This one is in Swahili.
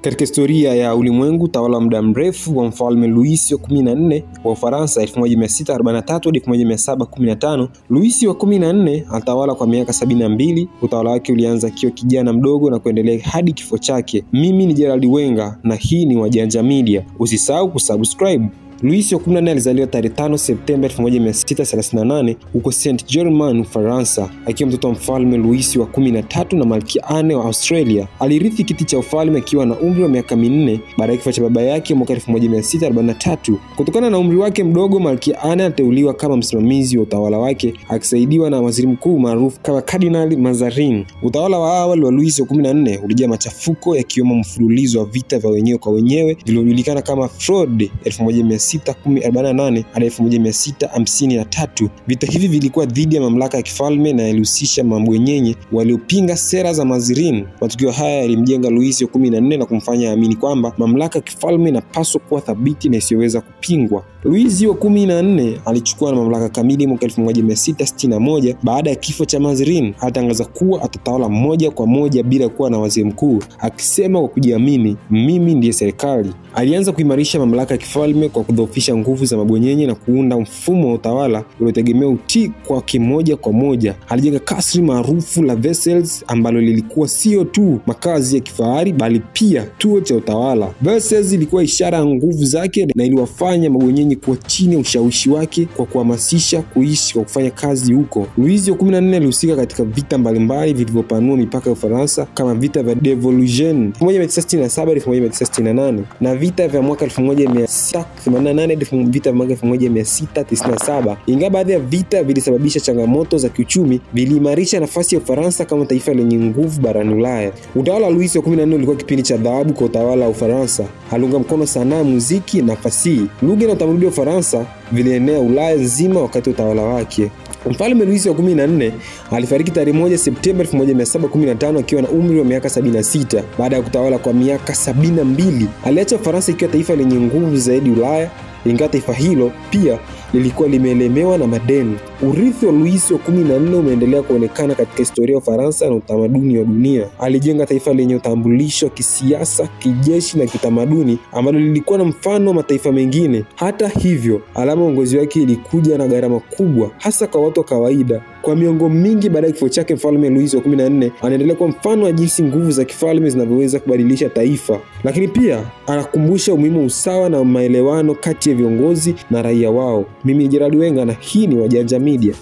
Katika historia ya ulimwengu, utawala wa muda mrefu wa mfalme Louis wa 14 wa Ufaransa 1643 hadi 1715. Louis wa 14 alitawala kwa miaka 72. Utawala wake ulianza akiwa kijana mdogo na kuendelea hadi kifo chake. Mimi ni Gerald Wenga na hii ni Wajanja Media. Usisahau kusubscribe. Louis wa 14 alizaliwa tarehe 5 Septemba 1638 huko Saint-Germain, Ufaransa, akiwa mtoto wa mfalme Louis wa 13 na Malkia Anne wa Australia. Alirithi kiti cha ufalme akiwa na umri wa miaka 4 baada ya kifo cha baba yake mwaka 1643. Kutokana na umri wake mdogo, Malkia Anne aliteuliwa kama msimamizi wa utawala wake, akisaidiwa na waziri mkuu maarufu kama Cardinal Mazarin. Utawala wa awali wa Louis wa 14 ulijaa machafuko, yakiwemo mfululizo wa vita vya wenyewe kwa wenyewe vilivyojulikana kama Fronde 1648 hadi 1653. Vita hivi vilikuwa dhidi ya mamlaka ya kifalme na yalihusisha mabwenyenye waliopinga sera za Mazarin. Matukio haya yalimjenga Louis wa 14 na kumfanya aamini kwamba mamlaka ya kifalme inapaswa kuwa thabiti na isiyoweza kupingwa. Louis wa 14 alichukua na mamlaka kamili mwaka 1661 baada ya kifo cha Mazarin. Alitangaza kuwa atatawala moja kwa moja bila kuwa na waziri mkuu, akisema kwa kujiamini, mimi ndiye serikali. Alianza kuimarisha mamlaka ya kifalme kwa kudhoofisha nguvu za mabwenyenye na kuunda mfumo wa utawala uliotegemea utii kwa kimoja kwa moja. Alijenga kasri maarufu la Versailles ambalo lilikuwa sio tu makazi ya kifahari bali pia tuo cha utawala. Versailles ilikuwa ishara ya nguvu zake na iliwafanya mabwenyenye kuwa chini ya ushawishi wake kwa kuhamasisha kuishi kwa kufanya kazi huko. Louis wa 14 alihusika katika vita mbalimbali vilivyopanua mipaka ya Ufaransa kama vita vya Devolution 1967-1968 na vita vya mwaka 1688 vita vya mwaka 1697. Ingawa baadhi ya vita vilisababisha changamoto za kiuchumi, viliimarisha nafasi ya Ufaransa kama taifa lenye nguvu barani Ulaya. Utawala wa Louis wa 14 ulikuwa kipindi cha dhahabu kwa utawala wa Ufaransa. Aliunga mkono sanaa, muziki na fasihi. Lugha na utamaduni wa Ufaransa vilienea Ulaya nzima wakati wa utawala wake. Mfalme Louis wa 14 alifariki tarehe 1 Septemba 1715 akiwa na umri wa miaka 76 baada ya kutawala kwa miaka 72. Aliacha Ufaransa ikiwa taifa lenye nguvu zaidi Ulaya, ingawa taifa hilo pia lilikuwa limeelemewa na madeni. Urithi wa Louis wa 14 umeendelea kuonekana katika historia ya Ufaransa na utamaduni wa dunia. Alijenga taifa lenye utambulisho wa kisiasa, kijeshi na kitamaduni ambalo lilikuwa na mfano wa mataifa mengine. Hata hivyo, alama ya uongozi wake ilikuja na gharama kubwa, hasa kwa watu wa kawaida. Kwa miongo mingi baada ya kifo chake, mfalme Louis wa 14 anaendelea kuwa mfano wa jinsi nguvu za kifalme zinavyoweza kubadilisha taifa, lakini pia anakumbusha umuhimu wa usawa na maelewano kati ya viongozi na raia wao. Mimi ni Gerald Wenga na hii ni Wajanja Media.